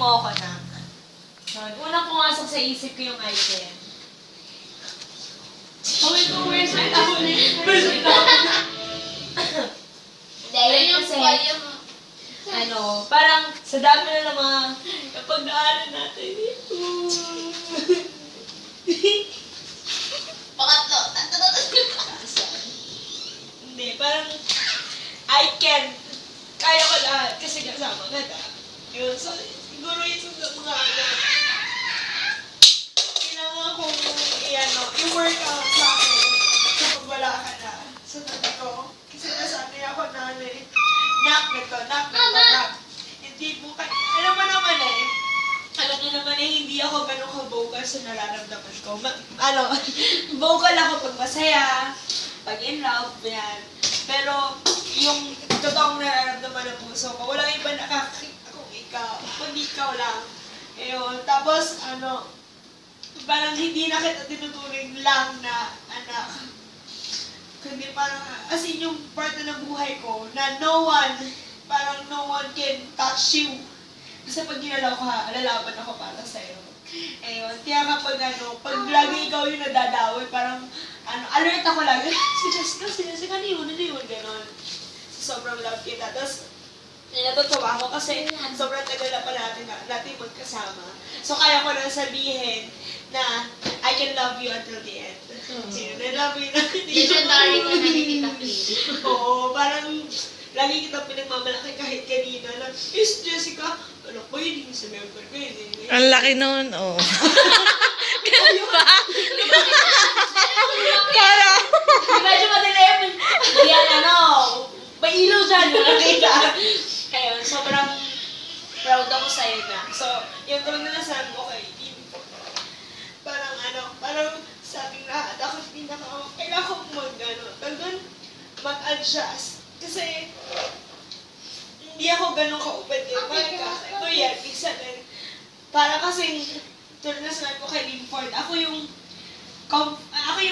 mo ako na. Unang pumasok sa isip ko yung I can. Kawin ko, where's my tawag? Dahil kasi, parang sa dami na ng mga kapag naanan natin dito. Pangatlo. Hindi, parang I can. Kaya ko lahat kasi kasama ka na. Yun, so siguro yung mga kailangan kong i-workout sa akin kapag wala ka na. So sabi ko, kasi nasanay ako na knock. Hindi po kayo, alam mo naman alam niyo naman hindi ako ganun ka-vocal sa nararamdaman ko. Vocal ako pag masaya, pag in love, yan. Pero yung totoong nararamdaman ng puso ko, walang iba nakakakita kung ikaw. Kung ikaw lang. Ayun. Tapos, parang hindi na kita tinuturing lang na anak. Kundi parang, as in yung part ng buhay ko, na no one can touch you. Kasi pag ginalaw ka, lalaban ako para sa'yo. Ayun. Kaya kapag pag lagi ikaw yung nadadaway, parang, alert ako lagi. Si Jessica, ano yun, gano'n. Sobrang love kita. Tapos, natutuwa ako kasi sobrang tagal na pa natin magkasama. So, kaya ko na sabihin na I can love you until the end. I love you na. Legendary ko na ni Tita Cleo. Oo, parang lagi kita pinagmamalaki kahit kanina na, is Jessica, anak ko yun, yung sa member ko yun. Ang laki nun, oh. Ganun ba? Para. Medyo madilim. Yan, may ilaw dyan, nakita. Ayun, sobrang proud ako sa'yo na. So, yung tulad na nasabi ko kay Kim, parang sabing lahat, ako kailangan ko mag-adjust. Kasi, hindi ako ganun kaupad eh. Ito yan, isa din. Para kasing, tulad na sinabi ko kay Linford, ako yung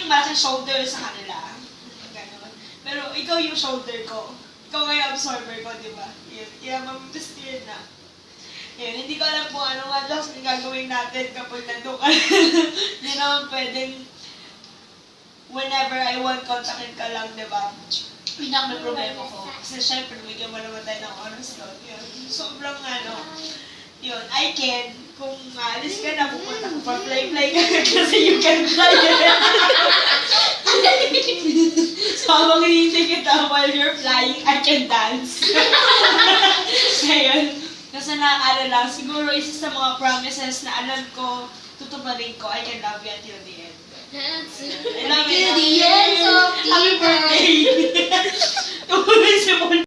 malaking shoulder sa kanila. Ganun. Pero ikaw yung shoulder ko. Ikaw nga yung absorber ko, di ba? Yan, mamitastir na. Yan, hindi ko alam kung anong adjust yung gagawin natin kapag nandun ka. Hindi naman pwedeng whenever I want, kontakin ka lang, di ba? May problema ko. Kasi syempre, bigyan mo naman tayo ng oras doon. Yun, sobrang yun, I can. Kung alis ka na, pupunta ko pa fly ka kasi you can fly. So, habang hinihintay kita while you're flying, I can dance. Ngayon, kasi lang, siguro isa sa mga promises na alam ko, tutuparin ko, I can love you until the end. I love you. Till the end of the Happy birthday! Tumuloy si Mon.